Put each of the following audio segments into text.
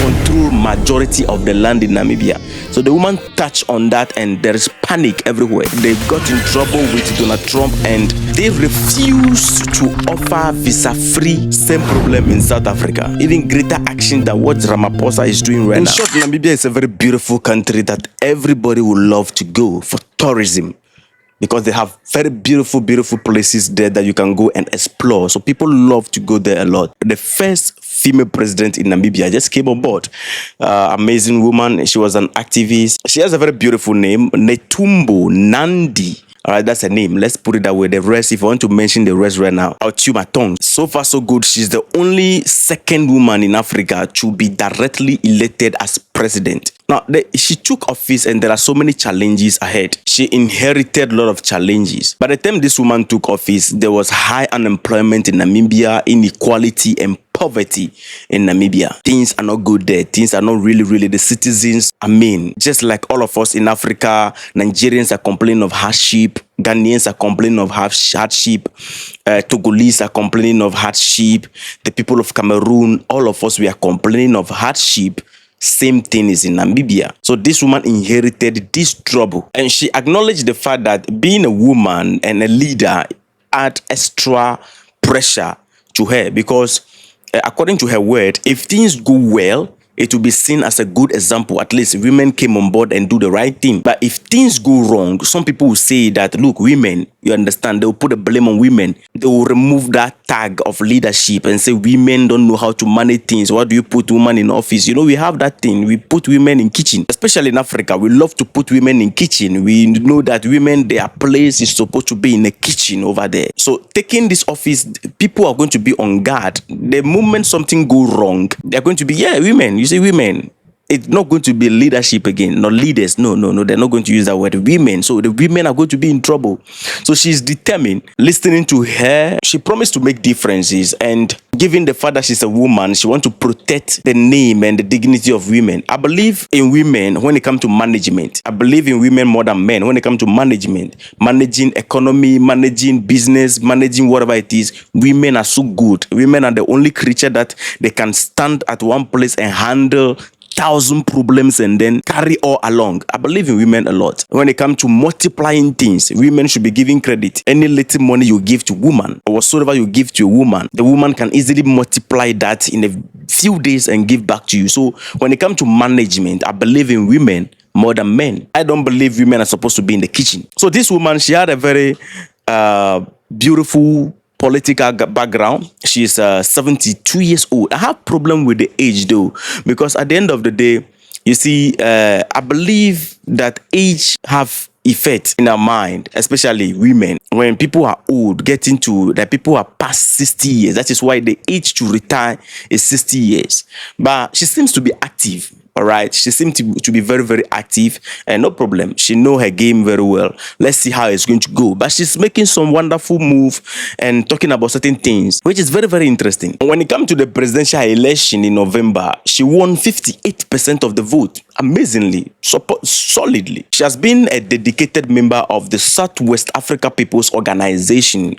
control majority of the land in Namibia. So the woman touched on that, and there is panic everywhere. They got in trouble with Donald Trump, and they refused to offer visa-free. Same problem in South Africa. Even greater action than what Ramaphosa is doing right now. In short, Namibia is a very beautiful country that everybody would love to go for tourism, because they have very beautiful places there that you can go and explore. So people love to go there a lot. The first female president in Namibia just came on board. Amazing woman. She was an activist. She has a very beautiful name, Netumbo Nandi. All right, that's her name. Let's put it that way. The rest, if I want to mention the rest right now, I'll chew my tongue. So far, so good. She's the only second woman in Africa to be directly elected as president. Now, she took office, and there are so many challenges ahead. She inherited a lot of challenges. By the time this woman took office, there was high unemployment in Namibia, inequality, and poverty in Namibia. Things are not good there. Things are not really. The citizens, just like all of us in Africa, Nigerians are complaining of hardship. Ghanaians are complaining of hardship. Togolese are complaining of hardship. The people of Cameroon, all of us, we are complaining of hardship. Same thing is in Namibia. So this woman inherited this trouble, and she acknowledged the fact that being a woman and a leader add extra pressure to her, because according to her word, if things go well, it will be seen as a good example. At least women came on board and do the right thing. But if things go wrong, some people will say that, look, women, you understand, they will put the blame on women. They will remove that tag of leadership and say women don't know how to manage things. Why do you put women in office? You know, we have that thing. We put women in kitchen. Especially in Africa, we love to put women in kitchen. We know that women, their place is supposed to be in the kitchen over there. So taking this office, people are going to be on guard. The moment something go wrong, they're going to be, women. You say women. It's not going to be leadership again, not leaders. No. They're not going to use that word, women. So the women are going to be in trouble. So she's determined. Listening to her, she promised to make differences. And given the fact that she's a woman, she wants to protect the name and the dignity of women. I believe in women when it comes to management. I believe in women more than men when it comes to management. Managing economy, managing business, managing whatever it is. Women are so good. Women are the only creature that they can stand at one place and handle 1,000 problems and then carry all along. I believe in women a lot. When it comes to multiplying things, women should be giving credit. Any little money you give to woman, or whatsoever you give to a woman, the woman can easily multiply that in a few days and give back to you. So when it comes to management, I believe in women more than men. I don't believe women are supposed to be in the kitchen. So this woman, she had a very beautiful political background. She's 72 years old. I have problem with the age though, because at the end of the day, you see, I believe that age have effect in our mind, especially women. When people are old, getting to that, people are past 60 years. That is why the age to retire is 60 years. But she seems to be active. All right, she seems to be very active, and no problem. She know her game very well. Let's see how it's going to go. But she's making some wonderful move and talking about certain things, which is very interesting. When it comes to the presidential election in November, she won 58% of the vote. Amazingly, solidly. She has been a dedicated member of the Southwest Africa People's Organization,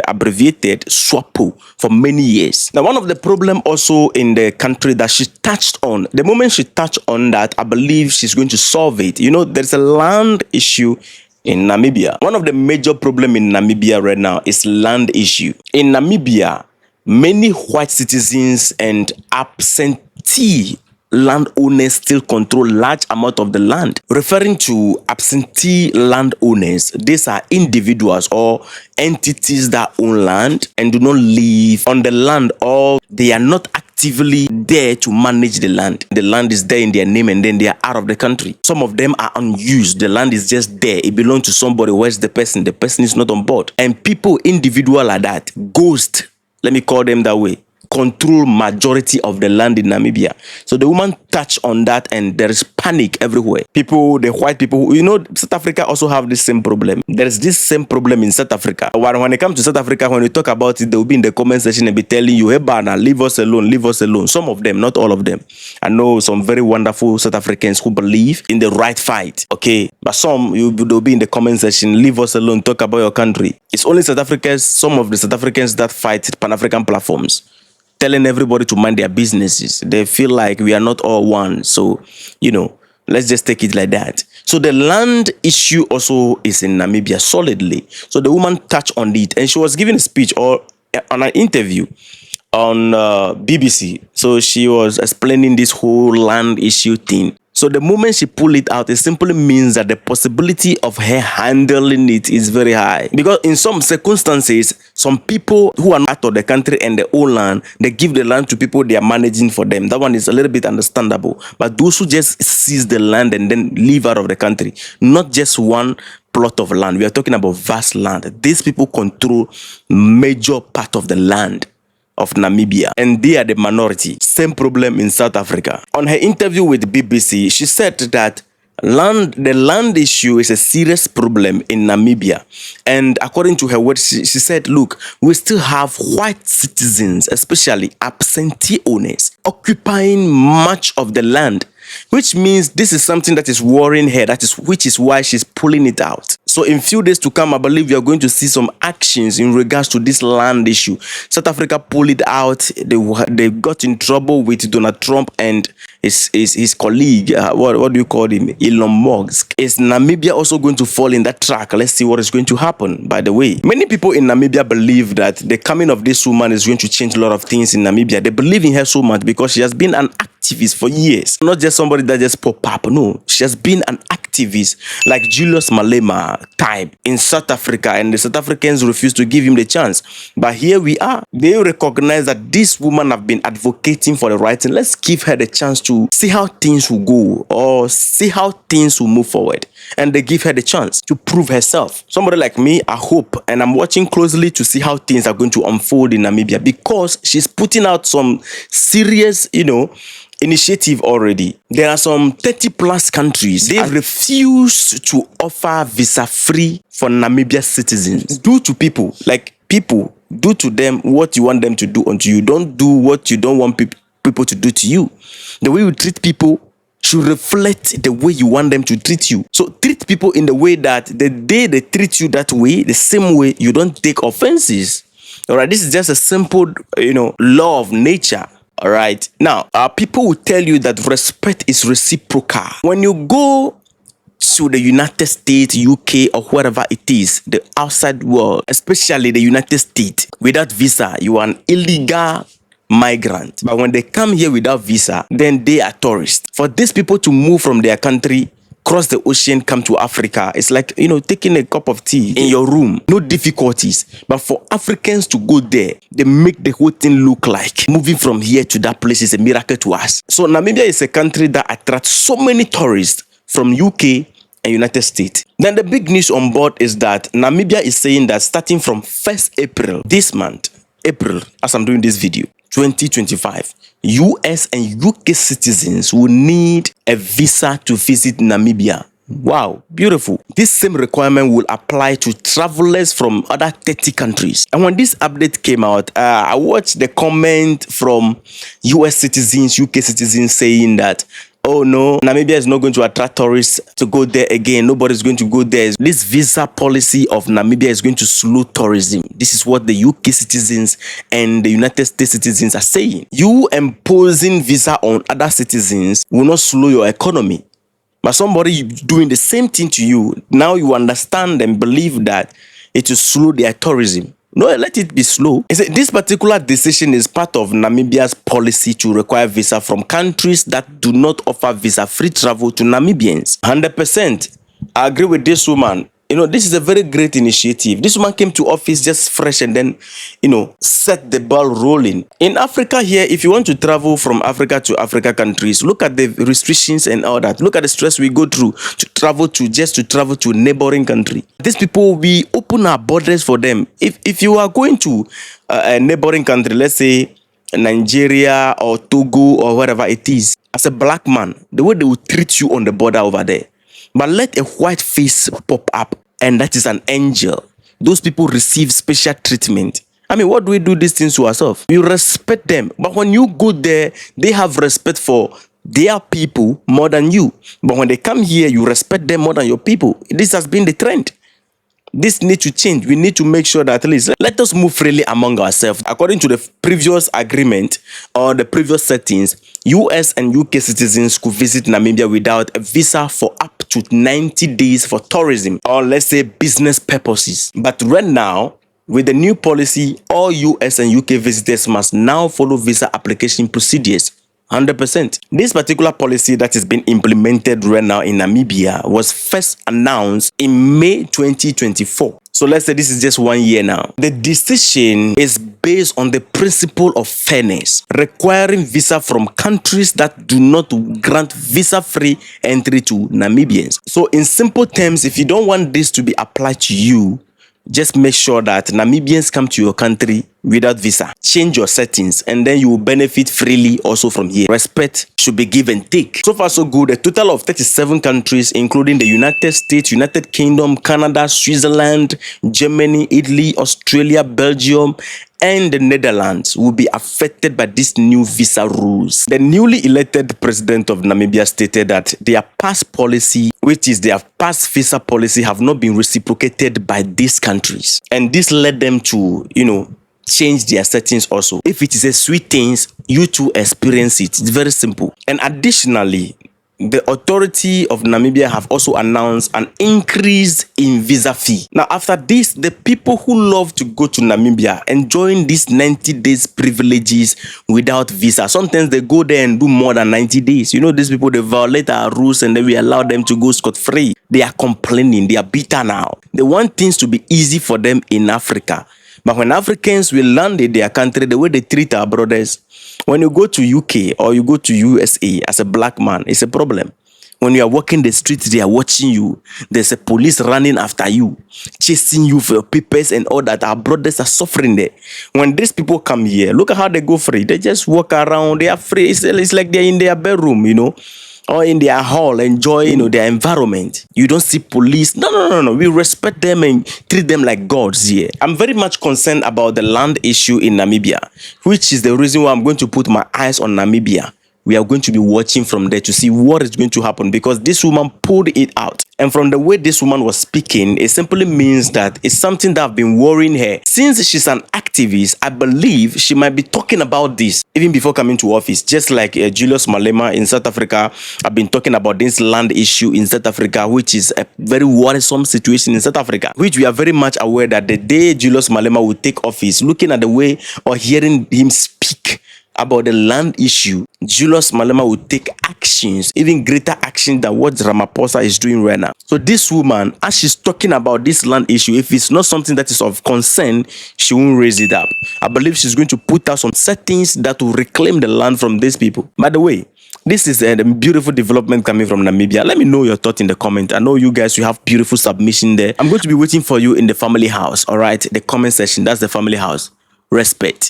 abbreviated SWAPO, for many years. Now, one of the problems also in the country that she touched on, the moment she touched on that, I believe she's going to solve it. You know, there's a land issue in Namibia. One of the major problems in Namibia right now is land issue. In Namibia, many white citizens and absentee landowners still control large amount of the land. Referring to absentee landowners, these are individuals or entities that own land and do not live on the land, or they are not actively there to manage the land. The land is there in their name and then they are out of the country. Some of them are unused. The land is just there. It belongs to somebody. Where's the person? The person is not on board. And people, individual like that, ghost, let me call them that way, control majority of the land in Namibia. So the woman touched on that, and there is panic everywhere. People, the white people, you know, South Africa also have this same problem. There is this same problem in South Africa. When it comes to South Africa, when we talk about it, they will be in the comment section and be telling you, hey, Bana, leave us alone, leave us alone. Some of them, not all of them. I know some very wonderful South Africans who believe in the right fight, okay? But some, they'll be in the comment section, leave us alone, talk about your country. It's only South Africans, some of the South Africans that fight Pan-African platforms. telling everybody to mind their businesses. They feel like we are not all one. So, let's just take it like that. So the land issue also is in Namibia solidly. So the woman touched on it, and she was giving a speech or on an interview on BBC. So she was explaining this whole land issue thing. So the moment she pulled it out, it simply means that the possibility of her handling it is very high. Because in some circumstances, some people who are not of the country and the own land, they give the land to people they are managing for them. That one is a little bit understandable. But those who just seize the land and then leave out of the country, not just one plot of land. We are talking about vast land. These people control major part of the land of Namibia, and they are the minority. Same problem in South Africa. On her interview with BBC, she said that the land issue is a serious problem in Namibia. And according to her words, she said, look, we still have white citizens, especially absentee owners, occupying much of the land, which means this is something that is worrying her, which is why she's pulling it out. So in few days to come, I believe you're going to see some actions in regards to this land issue. South Africa pulled it out. They got in trouble with Donald Trump and his colleague, what do you call him? Elon Musk. Is Namibia also going to fall in that track? Let's see what is going to happen. By the way, many people in Namibia believe that the coming of this woman is going to change a lot of things in Namibia. They believe in her so much because she has been an activist for years. Not just somebody that just pop up. No, she has been an activist like Julius Malema type in South Africa, and the South Africans refused to give him the chance. But here we are. They recognize that this woman have been advocating for the right thing. Let's give her the chance to see how things will go or see how things will move forward. And they give her the chance to prove herself. Somebody like me, I hope, and I'm watching closely to see how things are going to unfold in Namibia, because she's putting out some serious, initiative already. There are some 30 plus countries. They refuse to offer visa free for Namibia citizens. Do to people, do to them what you want them to do unto you. Don't do what you don't want people to do to you. The way you treat people should reflect the way you want them to treat you. So treat people in the way that the day they treat you that way, the same way, you don't take offenses. All right, this is just a simple, law of nature. All right. Now, people will tell you that respect is reciprocal. When you go to the United States, UK, or wherever it is, the outside world, especially the United States, without visa, you are an illegal migrant. But when they come here without visa, then they are tourists. For these people to move from their country, cross the ocean, come to Africa, it's like, taking a cup of tea in your room. No difficulties. But for Africans to go there, they make the whole thing look like moving from here to that place is a miracle to us. So Namibia is a country that attracts so many tourists from UK and United States. Then the big news on board is that Namibia is saying that starting from 1st April, this month, April, as I'm doing this video, 2025, US and UK citizens will need a visa to visit Namibia. Wow, beautiful. This same requirement will apply to travelers from other 30 countries. And when this update came out, I watched the comment from US citizens, UK citizens saying that, oh no, Namibia is not going to attract tourists to go there again. Nobody's going to go there. This visa policy of Namibia is going to slow tourism. This is what the UK citizens and the United States citizens are saying. You imposing visa on other citizens will not slow your economy. But somebody doing the same thing to you, now you understand and believe that it will slow their tourism. No, let it be slow. This particular decision is part of Namibia's policy to require visa from countries that do not offer visa-free travel to Namibians. 100%. I agree with this woman. This is a very great initiative. This woman came to office just fresh and then, set the ball rolling. In Africa here, if you want to travel from Africa to Africa countries, look at the restrictions and all that. Look at the stress we go through to travel to a neighboring country. These people, we open our borders for them. If you are going to a neighboring country, let's say Nigeria or Togo or wherever it is, as a black man, the way they will treat you on the border over there. But let a white face pop up, and that is an angel. Those people receive special treatment. I mean, what do we do these things to ourselves? You respect them. But when you go there, they have respect for their people more than you. But when they come here, you respect them more than your people. This has been the trend. This needs to change. We need to make sure that at least let us move freely among ourselves. According to the previous agreement or the previous settings, US and UK citizens could visit Namibia without a visa for up to 90 days for tourism or let's say business purposes. But right now, with the new policy, all US and UK visitors must now follow visa application procedures. 100%. This particular policy that is being implemented right now in Namibia was first announced in May 2024. So let's say this is just 1 year now. The decision is based on the principle of fairness, requiring visa from countries that do not grant visa-free entry to Namibians. So in simple terms, if you don't want this to be applied to you, just make sure that Namibians come to your country without visa. Change your settings and then you will benefit freely also from here. Respect should be give and take. So far so good. A total of 37 countries including the United States, United Kingdom, Canada, Switzerland, Germany, Italy, Australia, Belgium, and the Netherlands will be affected by these new visa rules. The newly elected president of Namibia stated that their past policy, which is their past visa policy, have not been reciprocated by these countries. And this led them to, change their settings also. If it is a sweet thing, you too experience it. It's very simple. And additionally, the authority of Namibia have also announced an increase in visa fee. Now, after this, the people who love to go to Namibia enjoying these 90 days privileges without visa. Sometimes they go there and do more than 90 days. These people, they violate our rules and then we allow them to go scot-free. They are complaining. They are bitter now. They want things to be easy for them in Africa. But when Africans will land in their country, the way they treat our brothers, when you go to UK or you go to USA as a black man, it's a problem. When you are walking the streets, they are watching you. There's a police running after you, chasing you for your papers and all that. Our brothers are suffering there. When these people come here, look at how they go free. They just walk around. They are free. It's like they're in their bedroom, or in their hall, enjoy, their environment. You don't see police. No. We respect them and treat them like gods here. I'm very much concerned about the land issue in Namibia, which is the reason why I'm going to put my eyes on Namibia. We are going to be watching from there to see what is going to happen because this woman pulled it out. And from the way this woman was speaking, it simply means that it's something that have been worrying her. Since she's an activist, I believe she might be talking about this even before coming to office. Just like Julius Malema in South Africa, I've been talking about this land issue in South Africa, which is a very worrisome situation in South Africa, which we are very much aware that the day Julius Malema will take office, looking at the way or hearing him speak about the land issue, Julius Malema will take actions, even greater action than what Ramaphosa is doing right now. So this woman, as she's talking about this land issue, if it's not something that is of concern, she won't raise it up. I believe she's going to put out some settings that will reclaim the land from these people. By the way, this is a beautiful development coming from Namibia. Let me know your thought in the comment. I know you guys, you have beautiful submission there. I'm going to be waiting for you in the family house. All right, the comment section. That's the family house. Respect.